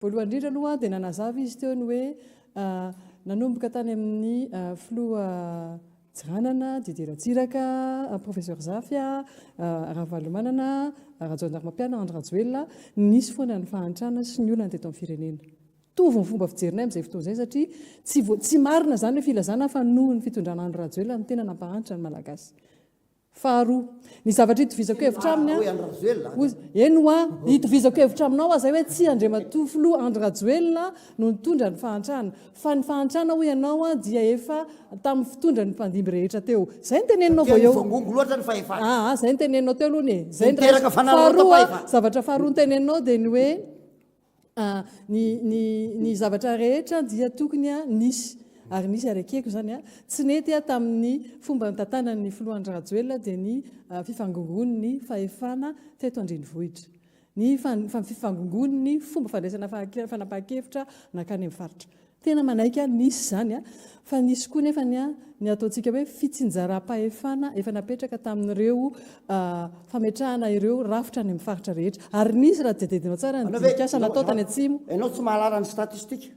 voalohany indrindra aloha dia nanazava izy teo ny hoe nanomboka tany amin'ny filoha Jiranana Didier Ratsiraka, professeur Zafy, Ravalomanana, Rajaondarmapiana, Andry Rajoelina, nisy foana ny fahantrana sy ny olana teto amin'ny firenena. Tovy ny fomba fijerinay amin'izay fotoana izay satria tsy marina izany hoe filazana fa noho ny fitondrana Andry Rajoelina no tena nampahantra ny malagasy. Faharoa, ny zavatra hitovizako hevitra aminy hitovizako hevitra aminao zay hoe tsy Andriamatoa filoha Andry Rajoelina no nitondra ny fahantrana, fa ny fahantrana ho ianao dia efa tamin'ny fitondra ny mpandimby rehetra teo. Zay ny teneninao vao eo. Zay ny teneninao teo aloha ny. Zavatra faharoa ny teneninao dia ny hoe ny zavatra rehetra dia tokony nisy. Ary nisy arekeko zany tsy nety tamin'ny fomba nitantanan'ny filoha Andry Rajoelina dia ny fifangongony ny fahefana teto andrenivohitra, ny fifangongony ny fomba fandraisana fanapahan-kevitra nakany amin'ny faritra. Tena manaiky nisy zany fa nisy koa nefa ny ataontsika hoe fitsinjaram-pahefana efa napetraka tamin'ireo fametrahana ireo rafitra any amin'ny faritra rehetra. Ary nisy raha dedinao tsara ny dinikasa natao tany atsimo. Ianao tsy mahalara ny statistika.